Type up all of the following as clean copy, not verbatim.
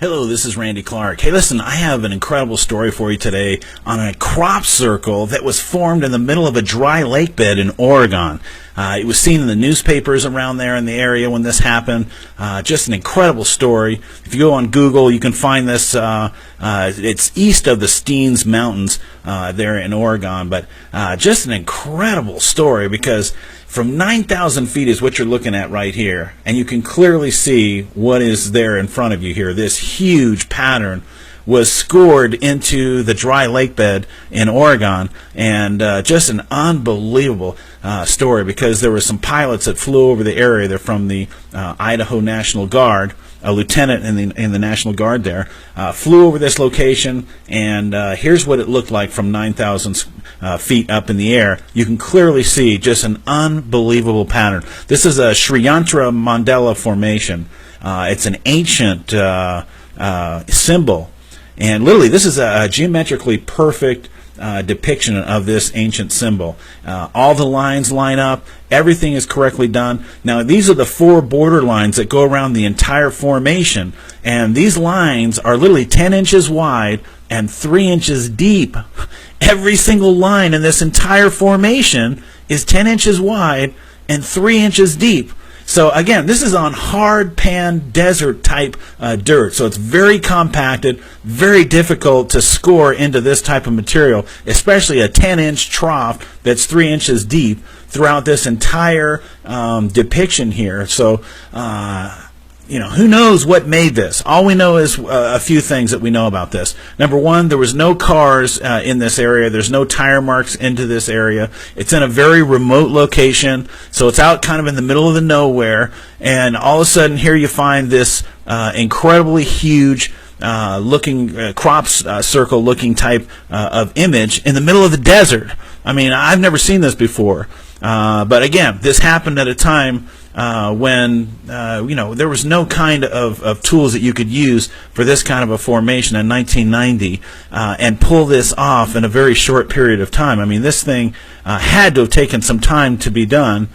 Hello, this is Randy Clark. Hey, listen, I have an incredible story for you today on a crop circle that was formed in the middle of a dry lake bed in Oregon. It was seen in the newspapers around there in the area when this happened. Just an incredible story. If you go on Google, you can find this. It's east of the Steens Mountains there in Oregon. But just an incredible story because from 9,000 feet is what you're looking at right here. And you can clearly see what is there in front of you here. This huge pattern was scored into the dry lake bed in Oregon, and just an unbelievable story because there were some pilots that flew over the area. They're from the Idaho National Guard. A lieutenant in the National Guard there flew over this location, and here's what it looked like from 9,000 feet up in the air. You can clearly see just an unbelievable pattern. This is a Sri Yantra Mandala Formation. It's an ancient symbol. And literally, this is a geometrically perfect depiction of this ancient symbol. All the lines line up. Everything is correctly done. Now, these are the four border lines that go around the entire formation. And these lines are literally 10 inches wide and 3 inches deep. Every single line in this entire formation is 10 inches wide and 3 inches deep. So again, this is on hard pan desert type dirt, so it's very compacted, very difficult to score into this type of material, especially a 10-inch trough that's 3 inches deep throughout this entire depiction here. So who knows what made this? All we know is a few things that we know about this. Number one, there was no cars in this area. There's no tire marks into this area. It's in a very remote location, so it's out kind of in the middle of the nowhere. And all of a sudden, here you find this incredibly huge looking crop circle looking type of image in the middle of the desert. I mean, I've never seen this before. But again, this happened at a time when there was no kind of tools that you could use for this kind of a formation in 1990 and pull this off in a very short period of time. I mean, this thing had to have taken some time to be done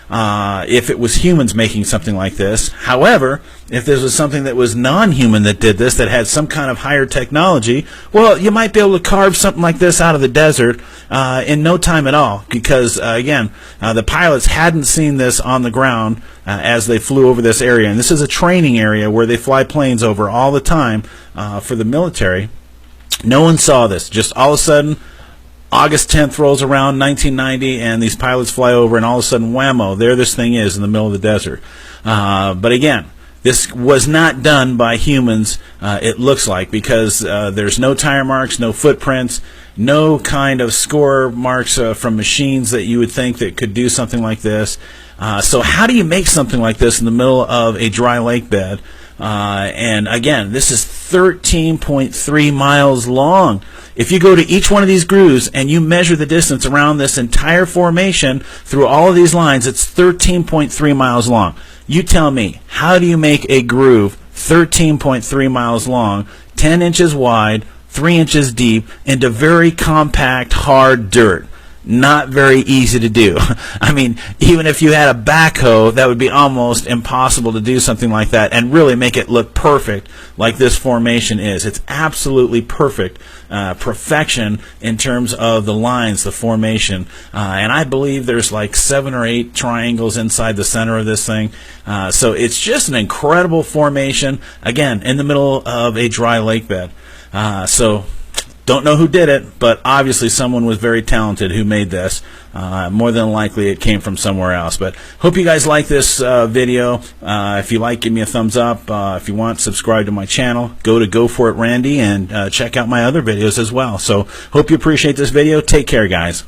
if it was humans making something like this. However, if this was something that was non-human that did this, that had some kind of higher technology, well, you might be able to carve something like this out of the desert in no time at all, because again, the pilots hadn't seen this on the ground as they flew over this area, and this is a training area where they fly planes over all the time for the military. No one saw this. Just all of a sudden, August 10th rolls around, 1990, and these pilots fly over, and all of a sudden, whammo, there this thing is in the middle of the desert. But again, this was not done by humans, it looks like, because there's no tire marks, no footprints, no kind of score marks from machines that you would think that could do something like this. So how do you make something like this in the middle of a dry lake bed? And again, this is 13.3 miles long. If you go to each one of these grooves and you measure the distance around this entire formation through all of these lines, it's 13.3 miles long. You tell me, how do you make a groove 13.3 miles long, 10 inches wide, 3 inches deep, into very compact, hard dirt? Not very easy to do. I mean, even if you had a backhoe, that would be almost impossible to do something like that and really make it look perfect like this formation is. It's absolutely perfect, perfection in terms of the lines, the formation. And I believe there's like 7 or 8 triangles inside the center of this thing. So it's just an incredible formation, again, in the middle of a dry lake bed. Don't know who did it, but obviously someone was very talented who made this. More than likely it came from somewhere else. But hope you guys like this video. If you like, give me a thumbs up. If you want, subscribe to my channel. Go for it, Randy, and check out my other videos as well. So hope you appreciate this video. Take care, guys.